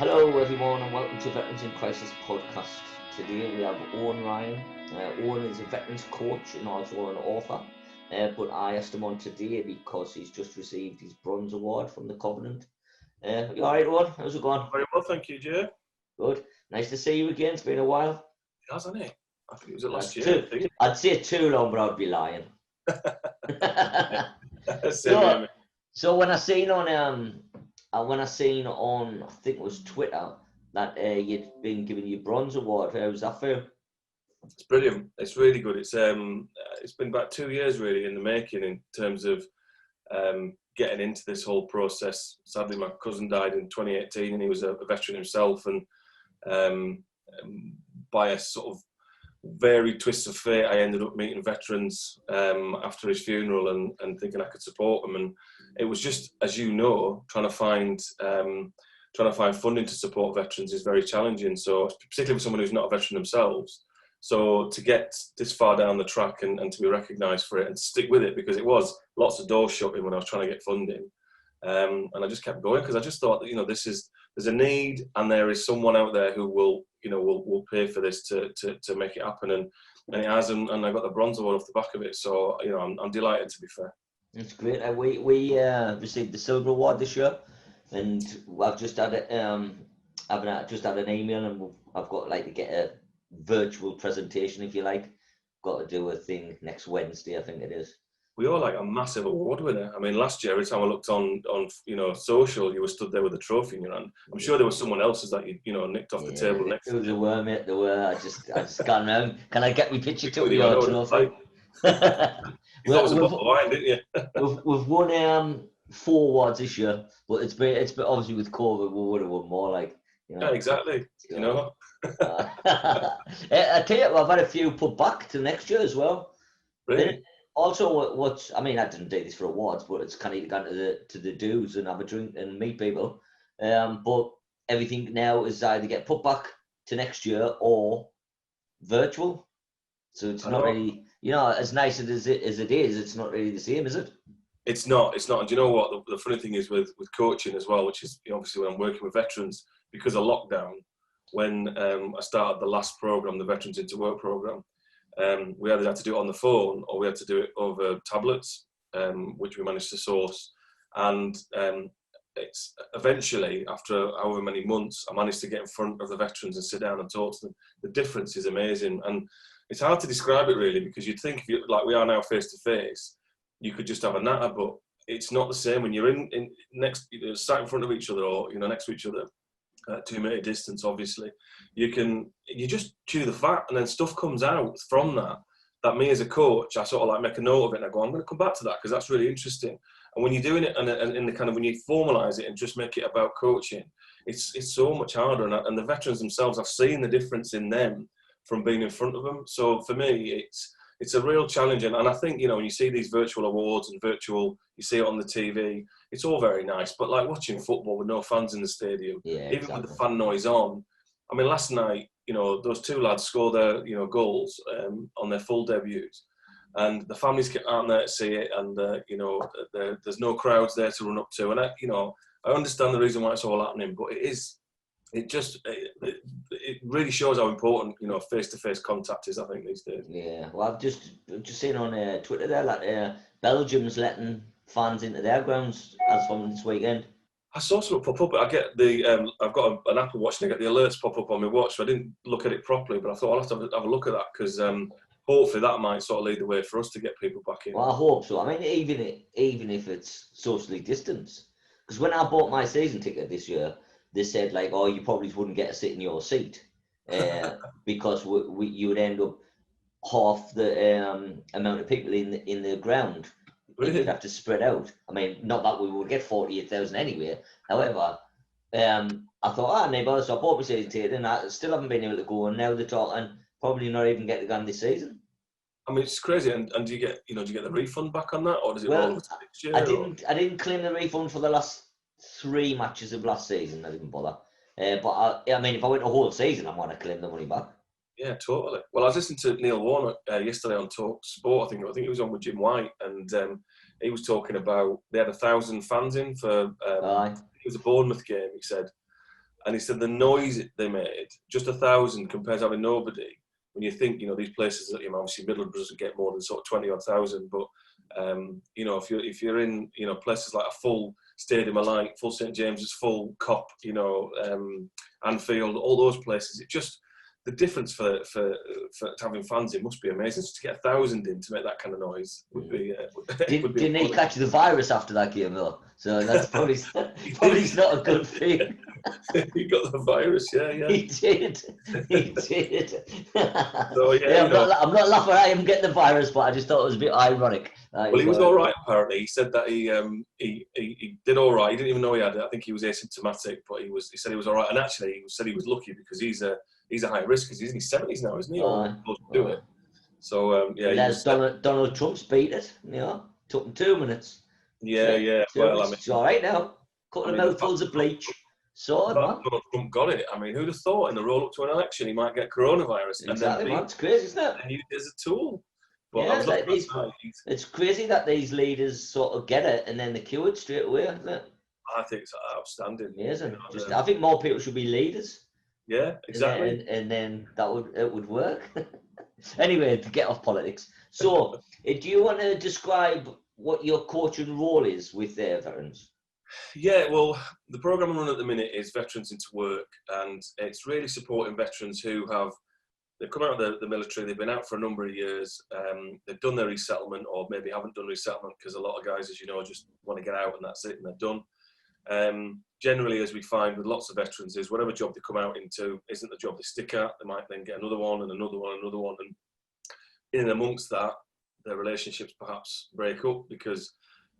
Hello, everyone, and welcome to Veterans in Crisis podcast. Today we have Owen Ryan. Owen is a veterans coach and also an author. But I asked him on today because he's just received his Bronze Award from the Covenant. You all right, Owen? How's it going? Very well, thank you, Jay. Good. Nice to see you again. It's been a while. It has, hasn't it? I think it was last That's year. I'd say too long, but I'd be lying. So when I seen on I think it was Twitter that you'd been given your Bronze Award. How was that for you? It's brilliant. It's really good. It's been about 2 years really in the making in terms of getting into this whole process. Sadly, my cousin died in 2018, and he was a veteran himself. And by a sort of varied twists of fate, I ended up meeting veterans after his funeral and thinking I could support them. And it was just, as you know, trying to find funding to support veterans is very challenging. So particularly for someone who's not a veteran themselves. So to get this far down the track and to be recognised for it and to stick with it, because it was lots of doors shutting when I was trying to get funding. And I just kept going because I just thought that, there's a need, and there is someone out there who will pay for this to make it happen, and it has, and I got the Bronze Award off the back of it. So I'm delighted, to be fair. It's great. We received the Silver Award this year, and I've just had just had an email, and I've got to get a virtual presentation, if you like. Got to do a thing next Wednesday, I think it is. We are like a massive award winner. I mean, last year, every time I looked on social, you were stood there with a trophy in your hand. I'm sure there was someone else's that you nicked off the table next to you. There were, mate. There were. I just can't remember. Can I get my picture to you? Your trophy? You thought it was a bottle of wine, didn't you? we've won 4 awards this year, but it's been obviously with COVID, we would have won more. Yeah, exactly. I tell you, I've had a few put back to next year as well. Really? Also, I didn't do this for awards, but it's kind of gone to the do's and have a drink and meet people. But everything now is either get put back to next year or virtual. So it's not really, as nice as it is, it's not really the same, is it? It's not. And do you know what? The funny thing is with coaching as well, which is obviously when I'm working with veterans, because of lockdown, when I started the last program, the Veterans Into Work program, we either had to do it on the phone or we had to do it over tablets, which we managed to source. And it's eventually, after however many months, I managed to get in front of the veterans and sit down and talk to them. The difference is amazing. And it's hard to describe it really, because you'd think, like we are now face to face, you could just have a natter, but it's not the same when you're sat in front of each other or next to each other. 2 meter distance, obviously, you just chew the fat, and then stuff comes out from that me as a coach, I sort of make a note of it, and I go, I'm going to come back to that because that's really interesting. And when you're doing it and in the kind of, when you formalize it and just make it about coaching, it's so much harder. And the veterans themselves, I've seen the difference in them from being in front of them. So for me, it's a real challenge. And I think, when you see these virtual awards and you see it on the TV, it's all very nice. But like watching football with no fans in the stadium, even with the fan noise on. I mean, last night, those 2 lads scored their, goals on their full debuts. And the families aren't there to see it. And, there's no crowds there to run up to. And, I understand the reason why it's all happening, but it really shows how important face-to-face contact is, I think, these days. Yeah, well, I've just seen on Twitter there that Belgium's letting fans into their grounds as from this weekend. I saw something pop up. I get I've got an Apple Watch, and I get the alerts pop up on my watch. So I didn't look at it properly, but I thought I'll have to have a look at that, because hopefully that might sort of lead the way for us to get people back in. Well, I hope so. I mean, even if it's socially distanced, because when I bought my season ticket this year, they said you probably wouldn't get a sit in your seat because you would end up half the amount of people in the ground. Really? You'd have to spread out. I mean, not that we would get 48,000 anyway. However, I thought, neighbour, so I bought my season ticket, and I still haven't been able to go. And now they're talking probably not even get to go on this season. I mean, it's crazy. And do you get the refund back on that, or does it roll over to next year? I didn't claim the refund for the last 3 matches of last season. I didn't bother. But I mean, if I went a whole season, I want to claim the money back. Yeah, totally. Well, I was listening to Neil Warnock yesterday on Talk Sport. I think he was on with Jim White, and he was talking about they had 1,000 fans in for it was a Bournemouth game. He said, And he said the noise they made, just 1,000 compared to having nobody. When you think, these places that, obviously Middlesbrough doesn't get more than sort of 20,000, but if you're in, places like a full Stadium of Light, full St James's, full Cop, Anfield, all those places, it just, the difference for having fans in must be amazing. Just to get 1,000 in to make that kind of noise would be. Didn't he catch the virus after that game though? So that's probably not a good thing. He got the virus, yeah. He did. So yeah, I'm not laughing at him getting the virus, but I just thought it was a bit ironic. Well, he was all right apparently. He said that he did all right. He didn't even know he had it. I think he was asymptomatic, but he said he was all right. And actually, he said he was lucky because he's a high risk because he's in his 70s now, isn't he? Supposed to do it. So Donald Trump's beat it. Took him 2 minutes. Yeah. Well, it's all right now. Couple of mouthfuls of bleach. Sorted, man. Donald Trump got it. I mean, who'd have thought in the roll up to an election he might get coronavirus? Exactly, man. It's crazy, isn't it? And use it as a tool. But it's crazy that these leaders sort of get it and then they're cured straight away, isn't it? I think it's outstanding. Amazing. I think more people should be leaders. Yeah, exactly. And then it would work. Anyway, to get off politics. So, do you want to describe what your coaching role is with their veterans? Yeah, well, the programme I'm running at the minute is Veterans into Work, and it's really supporting veterans who they've come out of the military, they've been out for a number of years, they've done their resettlement or maybe haven't done resettlement because a lot of guys, as you know, just want to get out and that's it and they're done. Generally, as we find with lots of veterans, is whatever job they come out into isn't the job they stick at. They might then get another one and another one and another one. And in amongst that, their relationships perhaps break up because,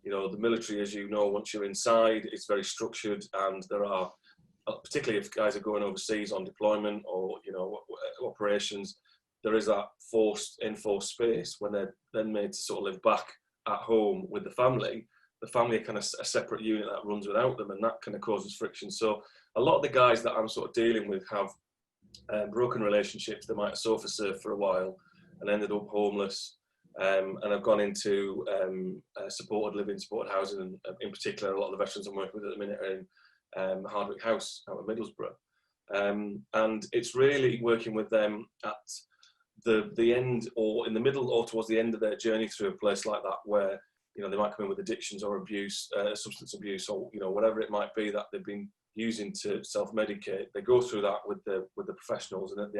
the military, as you know, once you're inside, it's very structured and there are, particularly if guys are going overseas on deployment or, operations, there is that enforced space when they're then made to sort of live back at home with the family. The family are kind of a separate unit that runs without them, and that kind of causes friction. So a lot of the guys that I'm sort of dealing with have broken relationships. They might have sofa surfed for a while and ended up homeless. And I've gone into supported living, supported housing, and in particular, a lot of the veterans I'm working with at the minute are in Hardwick House out of Middlesbrough. And it's really working with them at the end or in the middle or towards the end of their journey through a place like that where, they might come in with addictions or abuse, substance abuse, or, whatever it might be that they've been using to self-medicate. They go through that with the professionals, and at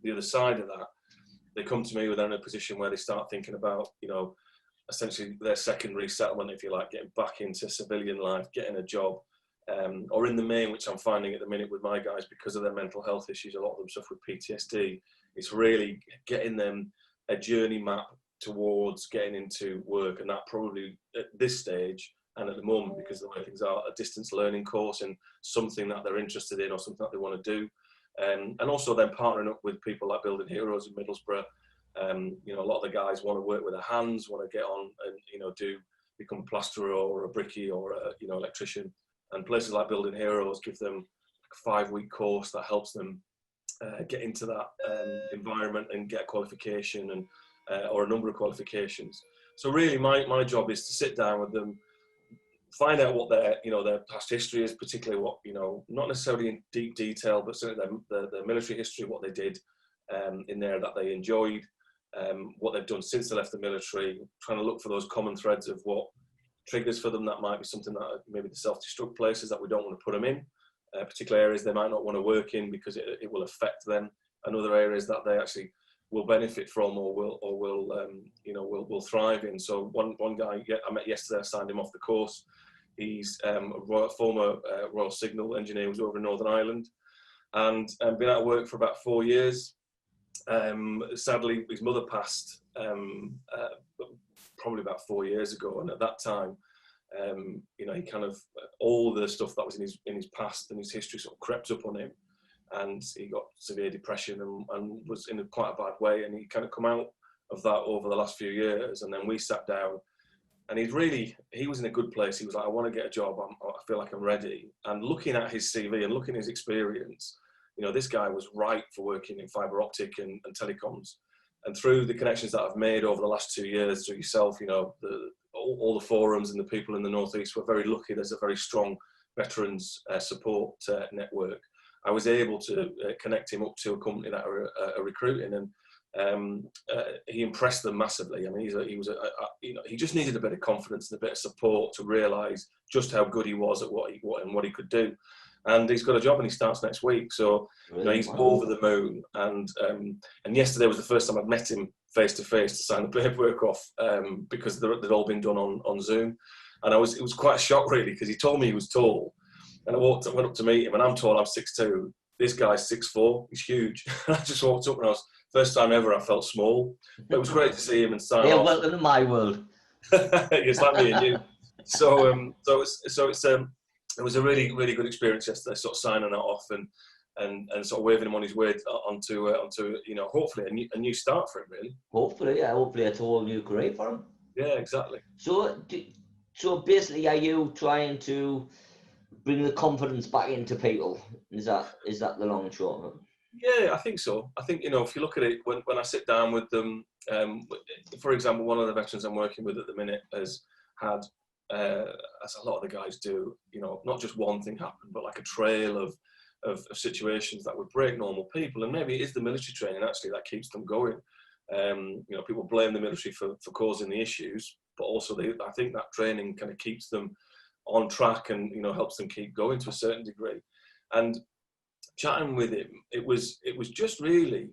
the other side of that, they come to me when they're in a position where they start thinking about, essentially their second resettlement, if you like, getting back into civilian life, getting a job, or in the main, which I'm finding at the minute with my guys, because of their mental health issues, a lot of them suffer with PTSD. It's really getting them a journey map towards getting into work, and that probably at this stage and at the moment, because of the way things are, a distance learning course and something that they're interested in or something that they want to do. And also then partnering up with people like Building Heroes in Middlesbrough. A lot of the guys want to work with their hands, want to get on and, become a plasterer or a brickie or a, electrician. And places like Building Heroes give them a 5-week course that helps them get into that environment and get a qualification and or a number of qualifications. So really my job is to sit down with them, find out what their past history is, particularly what, not necessarily in deep detail, but certainly their military history, what they did in there that they enjoyed, what they've done since they left the military, trying to look for those common threads of what triggers for them. That might be something that maybe the self-destruct places that we don't want to put them in, particular areas they might not want to work in because it will affect them, and other areas that they actually will benefit from or will thrive in. So one guy I met yesterday, I signed him off the course. He's a former Royal Signal engineer who was over in Northern Ireland and been out of work for about 4 years. Sadly, his mother passed probably about 4 years ago, and at that time, he kind of all the stuff that was in his past and his history sort of crept up on him, and he got severe depression and was in quite a bad way, and he kind of come out of that over the last few years. And then we sat down, and he was in a good place. He was like, I want to get a job. I feel like I'm ready. And looking at his CV and looking at his experience, this guy was right for working in fibre optic and telecoms. And through the connections that I've made over the last 2 years through yourself, all the forums and the people in the North East, we're very lucky. There's a very strong veterans support network. I was able to connect him up to a company that are recruiting, and he impressed them massively. I mean, he just needed a bit of confidence and a bit of support to realise just how good he was at what he could do. And he's got a job and he starts next week. So he's over the moon. And yesterday was the first time I'd met him face to face to sign the paperwork off, because they'd all been done on Zoom. And it was quite a shock really, because he told me he was tall, and I went up to meet him, and I'm tall, I'm 6'2". This guy's 6'4". He's huge. I just walked up, and first time ever I felt small. But it was great to see him and sign off. Welcome to my world. It's like me and you. So it was a really, really good experience yesterday, sort of signing it off and sort of waving him on his way onto hopefully a new start for him, really. Hopefully it's a whole new career for him. Yeah, exactly. So basically, are you trying to bring the confidence back into people? Is that the long and short of it? Yeah, I think so. I think, if you look at it, when I sit down with them, for example, one of the veterans I'm working with at the minute has had, as a lot of the guys do, not just one thing happen, but like a trail of situations that would break normal people. And maybe it is the military training actually that keeps them going. People blame the military for causing the issues, but also I think that training kind of keeps them on track and helps them keep going to a certain degree. And chatting with him, it was just really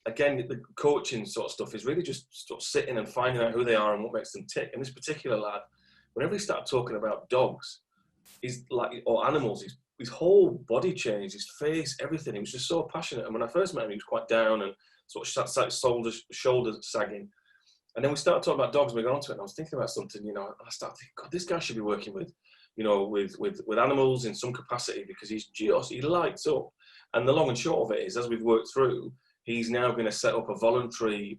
again, the coaching sort of stuff is really just sort of sitting and finding out who they are and what makes them tick. And this particular lad, whenever he started talking about dogs, or animals, his whole body changed, his face, everything. He was just so passionate. And when I first met him, he was quite down and sort of sat shoulders sagging. And then we started talking about dogs, and we got onto it, and I was thinking about something, I started thinking, God, this guy should be working with animals in some capacity, because he lights up. And the long and short of it is, as we've worked through, he's now going to set up a voluntary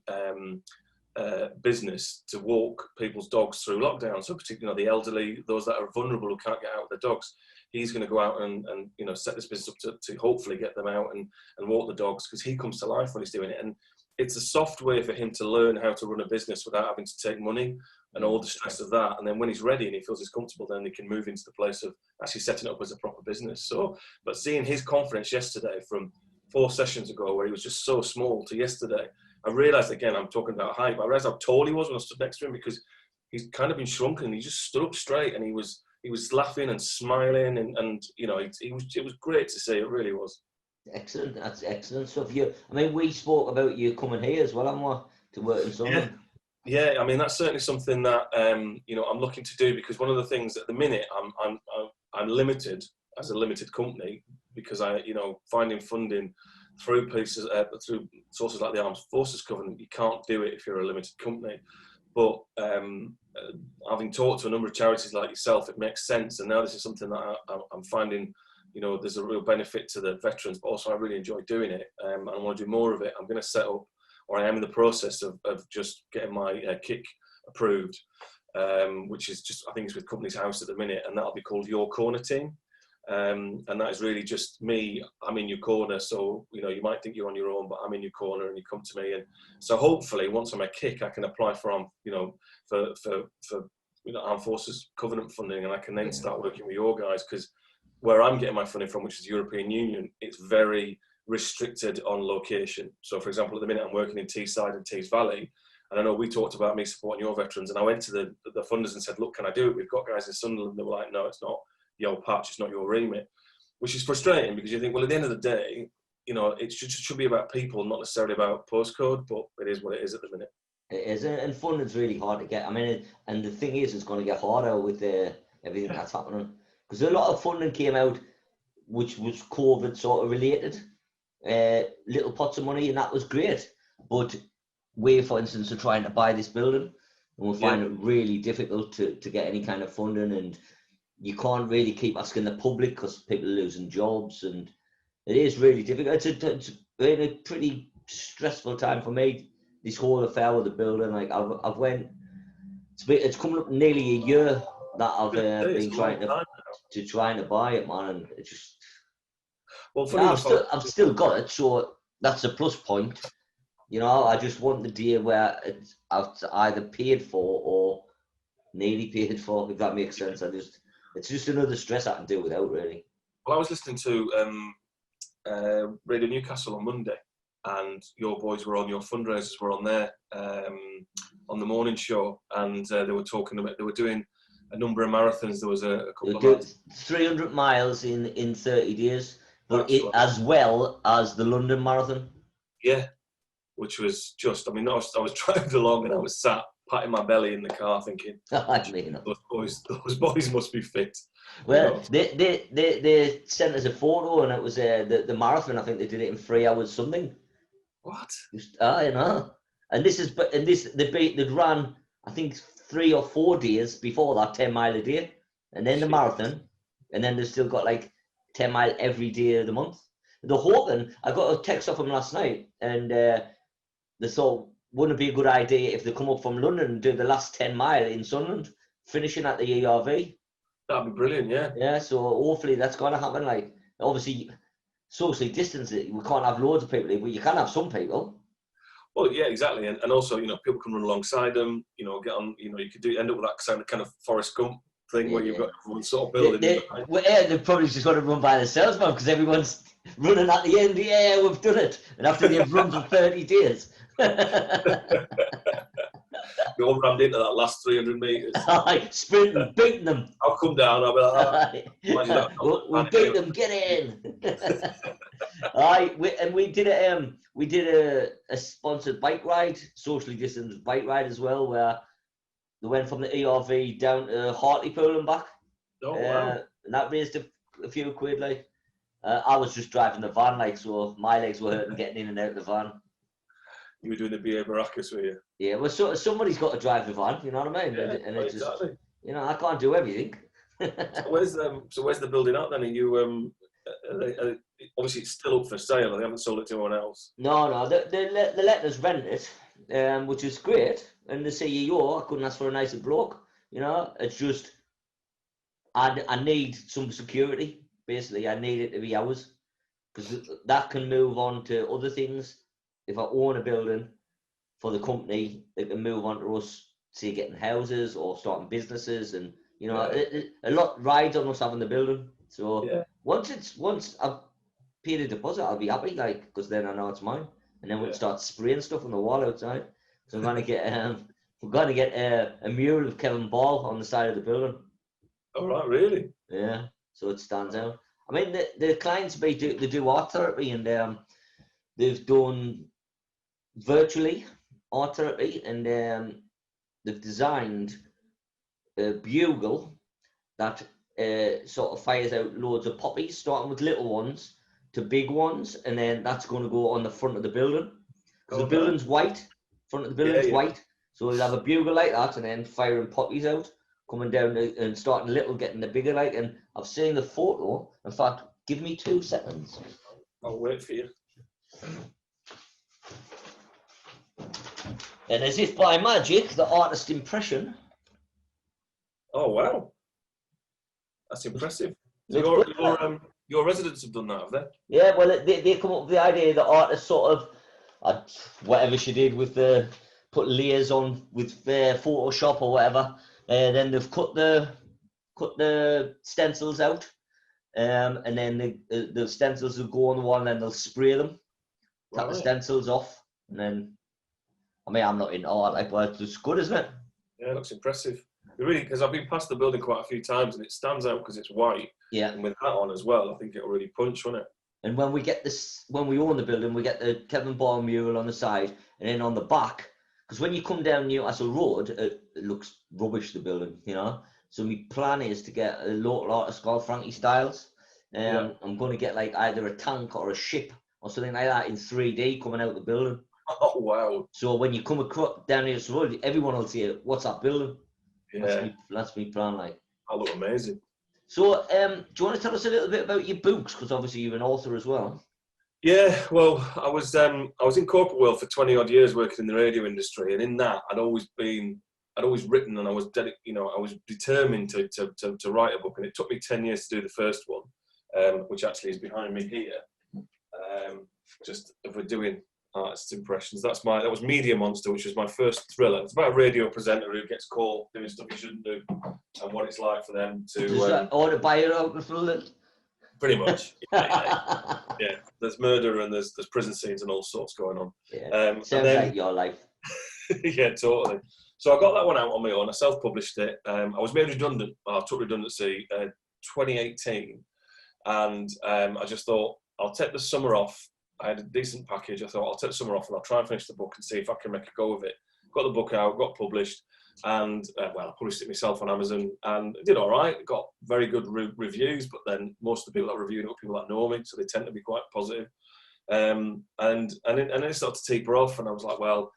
business to walk people's dogs through lockdown. So particularly the elderly, those that are vulnerable who can't get out with their dogs, he's going to go out and set this business up to hopefully get them out and walk the dogs, because he comes to life when he's doing it. And it's a soft way for him to learn how to run a business without having to take money and all the stress of that. And then when he's ready and he feels he's comfortable, then he can move into the place of actually setting it up as a proper business. So, but seeing his confidence yesterday from 4 sessions ago, where he was just so small, to yesterday, I realised, again, I'm talking about height, but I realised how tall he was when I stood next to him, because he's kind of been shrunken. He just stood up straight, and he was laughing and smiling, and it was great to see. It really was. Excellent. That's excellent stuff. We spoke about you coming here as well, and to work in Sunderland. Yeah, I mean, that's certainly something that I'm looking to do, because one of the things at the minute I'm limited as a limited company, because finding funding through through sources like the Armed Forces Covenant, you can't do it if you're a limited company. But having talked to a number of charities like yourself, it makes sense. And now this is something that I'm finding, there's a real benefit to the veterans, but also I really enjoy doing it. And I want to do more of it. I'm going to set up, or I am in the process of just getting my kick approved, which is just, I think it's with Companies House at the minute, and that'll be called Your Corner Team. And that is really just me. I'm in your corner, so you might think you're on your own, but I'm in your corner, and you come to me. And so hopefully, once I'm a kick, I can apply for Armed Forces Covenant funding, and I can then start working with your guys, because where I'm getting my funding from, which is the European Union, it's very restricted on location. So, for example, at the minute I'm working in Teesside and Tees Valley, and I know we talked about me supporting your veterans, and I went to the funders and said, look, can I do it? We've got guys in Sunderland. They were like, no, it's not your patch, it's not your remit, which is frustrating, because you think, well, at the end of the day, it should be about people, not necessarily about postcode, but it is what it is at the minute. It is, and funding's really hard to get. I mean, and the thing is, it's going to get harder with everything that's happening, because a lot of funding came out which was COVID sort of related, little pots of money, and that was great. But we, for instance, are trying to buy this building, and we find it really difficult to get any kind of funding, and you can't really keep asking the public because people are losing jobs, and it is really difficult. It's been a pretty stressful time for me, this whole affair with the building. Like I've went, it's coming up nearly a year that I've been trying to buy it, man, and it just. Well, I've still got it, so that's a plus point. I just want the day where it's either paid for or nearly paid for, if that makes sense. It's just another stress I can do without, really. Well, I was listening to Radio Newcastle on Monday, and your boys were on, your fundraisers were on there on the morning show, and they were talking about, they were doing a number of marathons. There was a couple of marathons. 300 miles in 30 days, but That's right. as well as the London Marathon. Yeah, which was just, I mean, I was driving along and I was sat patting my belly in the car thinking, those boys must be fit. Well, they sent us a photo, and it was the marathon. I think they did it in 3 hours something. What? You know. And they'd ran, I think, 3 or 4 days before that, 10 mile a day, and then the marathon, and then they've still got like 10 mile every day of the month. They're hoping. I got a text off them last night, and they thought, wouldn't it be a good idea if they come up from London and do the last 10 mile in Sunderland, finishing at the ERV? That'd be brilliant, yeah. Yeah, so hopefully that's going to happen. Like, obviously, socially distance, we can't have loads of people, but you can have some people. Well, yeah, exactly. And also, you know, people can run alongside them, you know, get on, you know, you could end up with that kind of Forrest Gump thing where you've got everyone sort of building. They've probably just got to run by themselves, man, because everyone's running at the end. Yeah, we've done it. And after they've run for 30 days. We all rammed into that last 300 metres. Sprinting, beating them. I'll come down, I'll be like, we'll beat them, get in. We did a sponsored bike ride, socially distanced bike ride as well, where they went from the ERV down to Hartlepool and back. Oh, wow. And that raised a few quid, like. I was just driving the van, like, so my legs were hurting getting in and out of the van. You were doing the BA Baracus, were you? Yeah, well, somebody's got to drive the van, you know what I mean? Yeah, and it's exactly. Just, you know, I can't do everything. Where's the building out then? Are you obviously it's still up for sale. They haven't sold it to anyone else. No, they let us rent it, which is great. And the CEO, I couldn't ask for a nicer bloke. You know, it's just I need some security. Basically, I need it to be ours, because that can move on to other things. If I own a building for the company, it can move on to us, say, getting houses or starting businesses, and you know, a lot rides on us having the building. So once I've paid a deposit, I'll be happy, like, because then I know it's mine, and then we'll start spraying stuff on the wall outside. So I'm gonna get we're gonna get a mural of Kevin Ball on the side of the building. All right, really? Yeah. So it stands out. I mean, the clients they do art therapy, and they've done virtually art therapy, and they've designed a bugle that sort of fires out loads of poppies, starting with little ones to big ones, and then that's going to go on the front of the building. The building's white, front of the building's white, so you'll have a bugle like that, and then firing poppies out, coming down and starting little, getting the bigger, like. And I've seen the photo. In fact, give me 2 seconds. I'll wait for you. And as if by magic, the artist impression. Oh wow, that's impressive. So your residents have done that, have they? Yeah, well, they come up with the idea. The artist sort of, whatever she did with put layers on with Photoshop or whatever. Then they've cut the stencils out, and then the stencils will go on the wall, and then they'll spray them, tap the stencils off, and then, I mean, I'm not into art, like, but it's good, isn't it? Yeah, it looks impressive. Really, because I've been past the building quite a few times, and it stands out because it's white. Yeah. And with that on as well, I think it'll really punch, won't it? And when we own the building, we get the Kevin Ball mural on the side, and then on the back. Because when you come down Newcastle Road, it looks rubbish, the building, you know. So my plan is to get a local artist called Frankie Styles. I'm going to get like either a tank or a ship or something like that in 3D coming out of the building. Oh, wow. So when you come across down Newcastle Road, everyone will see, what's that building? Yeah. That's my plan, like. That look amazing. So do you want to tell us a little bit about your books? Because obviously you're an author as well. Yeah, well, I was in corporate world for 20 odd years working in the radio industry, and in that I'd always written, and I was determined to write a book, and it took me 10 years to do the first one, which actually is behind me here. Just if we're doing artist impressions, that was Media Monster, which was my first thriller. It's about a radio presenter who gets caught doing stuff he shouldn't do, and what it's like for them to. Is that autobiographical? Pretty much. Yeah. There's murder and there's prison scenes and all sorts going on. Yeah. And Sounds then, like your life. yeah, totally. So I got that one out on my own. I self-published it. I was made redundant. I took redundancy 2018, and I just thought I'll take the summer off. I had a decent package. I thought I'll take the summer off and I'll try and finish the book and see if I can make a go of it. Got the book out, got published, and well, I published it myself on Amazon, and it did all right. It got very good reviews, but then most of the people that reviewed it were people that know me, so they tend to be quite positive. And then it started to taper off, and I was like, well,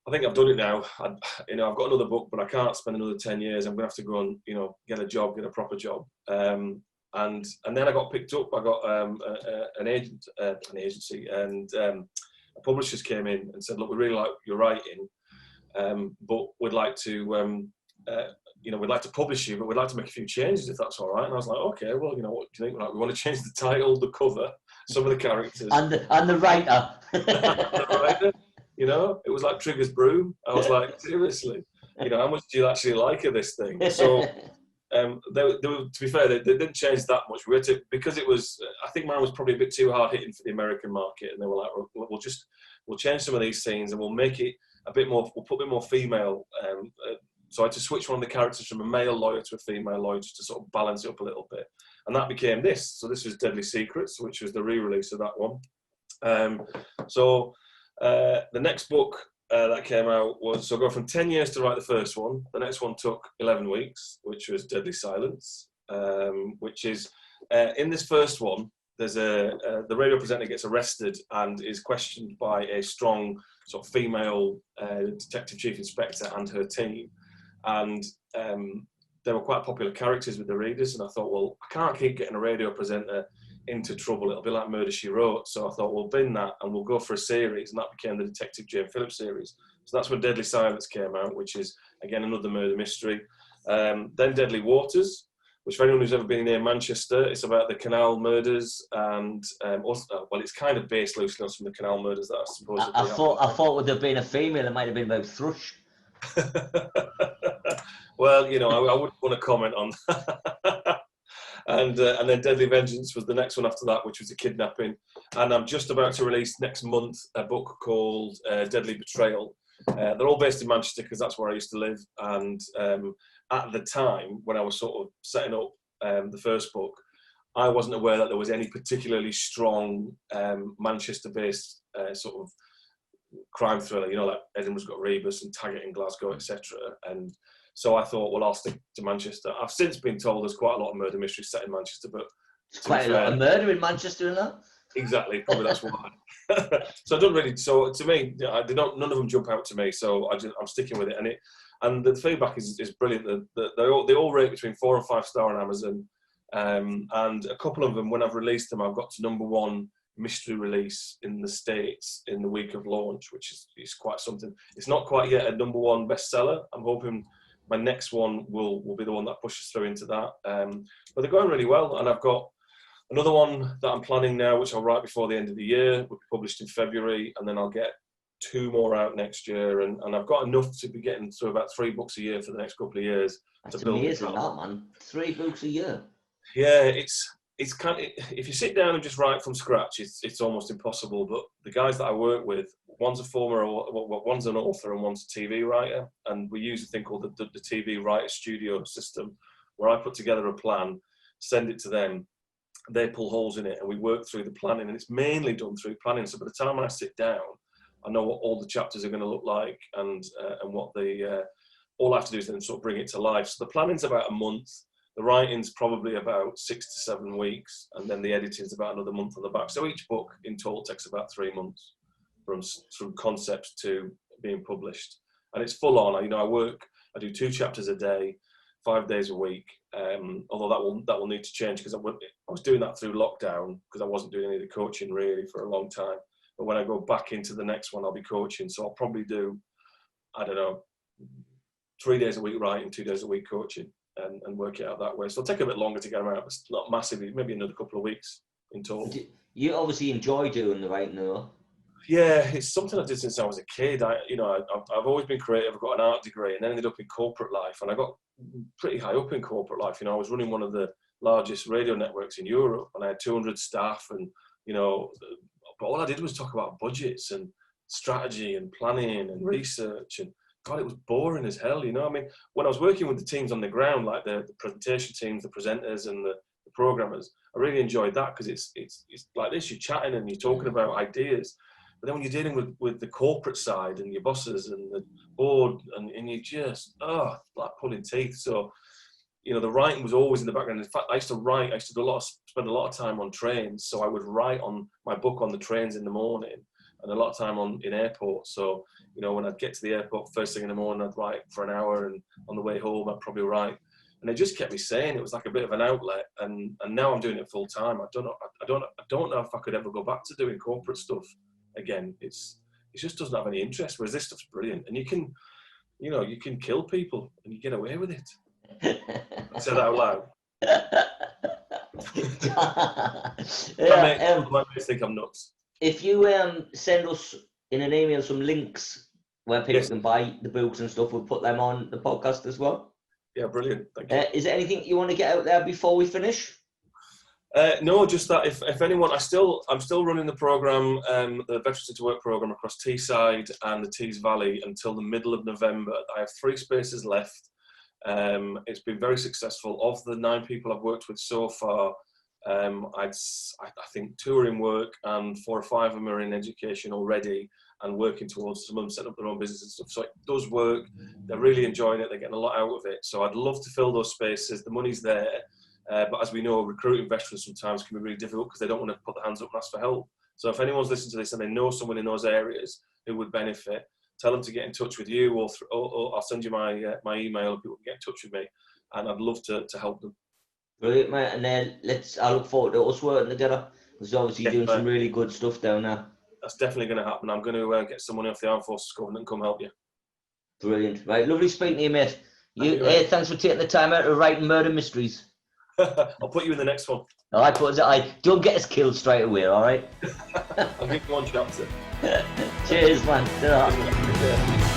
I think I've done it now. I've got another book, but I can't spend another 10 years. I'm going to have to go and, get a job, get a proper job. And then I got picked up. I got an agency, and a publishers came in and said, look, we really like your writing, but we'd like to, we'd like to publish you, but we'd like to make a few changes if that's all right. And I was like, okay, well, what do you think? Like, we want to change the title, the cover, some of the characters, and the writer. the writer. It was like Trigger's Broom. I was like, seriously, how much do you actually like of this thing? So, to be fair, they didn't change that much. We had to, because it was, I think mine was probably a bit too hard hitting for the American market, and they were like, we'll change some of these scenes and we'll make it a bit more, we'll put a bit more female. So I had to switch one of the characters from a male lawyer to a female lawyer just to sort of balance it up a little bit. And that became this. So this was Deadly Secrets, which was the re-release of that one. The next book that came out was, so I go from 10 years to write the first one. The next one took 11 weeks, which was Deadly Silence, which is, in this first one, there's the radio presenter gets arrested and is questioned by a strong sort of female detective chief inspector and her team. And they were quite popular characters with the readers. And I thought, well, I can't keep getting a radio presenter into trouble. It'll be like Murder, She Wrote. So I thought, we'll bin that and we'll go for a series. And that became the Detective Jane Phillips series. So that's where Deadly Silence came out, which is, again, another murder mystery. Then Deadly Waters, which for anyone who's ever been near Manchester, it's about the canal murders. And, also, well, it's kind of based loosely on some of the canal murders that I suppose. I thought with there being a female, it might have been about thrush. Well, I wouldn't want to comment on that. And then Deadly Vengeance was the next one after that, which was a kidnapping. And I'm just about to release next month a book called Deadly Betrayal. They're all based in Manchester because that's where I used to live. And at the time, when I was sort of setting up the first book, I wasn't aware that there was any particularly strong Manchester-based sort of crime thriller, like Edinburgh's got Rebus and Taggart in Glasgow, etc. And so I thought, well, I'll stick to Manchester. I've since been told there's quite a lot of murder mysteries set in Manchester, but it's quite a lot of murder in Manchester, isn't that? Exactly, probably that's why. So I don't really. So to me, none of them jump out to me. So I'm sticking with it, and the feedback is brilliant. They all rate between 4 and 5 star on Amazon, and a couple of them, when I've released them, I've got to #1 mystery release in the States in the week of launch, which is quite something. It's not quite yet a #1 bestseller. I'm hoping my next one will be the one that pushes through into that. But they're going really well, and I've got another one that I'm planning now, which I'll write before the end of the year. Will be published in February, and then I'll get 2 more out next year. And I've got enough to be getting through about 3 books a year for the next couple of years. That's amazing, that, man. 3 books a year. Yeah, it's kind of, if you sit down and just write from scratch, it's almost impossible. But the guys that I work with, one's an author and one's a TV writer, and we use a thing called the TV writer studio system, where I put together a plan, send it to them, they pull holes in it, and we work through the planning. And it's mainly done through planning. So by the time I sit down, I know what all the chapters are going to look like, and what all I have to do is then sort of bring it to life. So the planning's about a month. The writing's probably about 6 to 7 weeks, and then the editing's about another month on the back. So each book in total takes about 3 months from concept to being published. And it's full on. I do 2 chapters a day, 5 days a week. Although that will need to change, because I was doing that through lockdown because I wasn't doing any of the coaching really for a long time. But when I go back into the next one, I'll be coaching. So I'll probably do, 3 days a week writing, 2 days a week coaching. And work it out that way. So it'll take a bit longer to get them out. It's not massively, maybe another couple of weeks in total. You obviously enjoy doing the writing, though. Yeah, it's something I did since I was a kid. I've always been creative. I've got an art degree and ended up in corporate life, and I got pretty high up in corporate life. I was running one of the largest radio networks in Europe, and I had 200 staff, and but all I did was talk about budgets and strategy and planning and research, and God, it was boring as hell. I mean, when I was working with the teams on the ground, like the presentation teams, the presenters, and the programmers, I really enjoyed that, because it's like this: you're chatting and you're talking about ideas. But then when you're dealing with the corporate side and your bosses and the board, and you just like pulling teeth. So the writing was always in the background. In fact, I used to write. I used to spend a lot of time on trains. So I would write on my book on the trains in the morning, and a lot of time in airports. So when I'd get to the airport first thing in the morning, I'd write for an hour, and on the way home, I'd probably write. And it just kept me sane. It was like a bit of an outlet. And now I'm doing it full time. I don't know if I could ever go back to doing corporate stuff again. It just doesn't have any interest. Whereas this stuff's brilliant, and you can kill people and you get away with it. I said that out loud. My mates think I'm nuts. If you send us in an email some links where people can buy the books and stuff, we'll put them on the podcast as well. Yeah, brilliant. Thank you. Is there anything you want to get out there before we finish? No, just that if anyone, I'm still running the program, the Veterans into Work program across Teesside and the Tees Valley until the middle of November. I have 3 spaces left. It's been very successful. Of the 9 people I've worked with so far, I think 2 are in work and 4 or 5 of them are in education already and working towards, some of them setting up their own business and stuff. So it does work. They're really enjoying it. They're getting a lot out of it. So I'd love to fill those spaces. The money's there. But as we know, recruiting veterans sometimes can be really difficult because they don't want to put their hands up and ask for help. So if anyone's listening to this and they know someone in those areas who would benefit, tell them to get in touch with you, or I'll send you my email and people can get in touch with me, and I'd love to help them. Brilliant, mate. And then I look forward to us working together. Because obviously doing some really good stuff down there. That's definitely going to happen. I'm going to get someone off the Armed Forces Covenant and come help you. Brilliant. Right, lovely speaking to you, mate. Thanks for taking the time out to write Murder Mysteries. I'll put you in the next one. All right, don't get us killed straight away, all right? I'll give you one chapter. Cheers, man.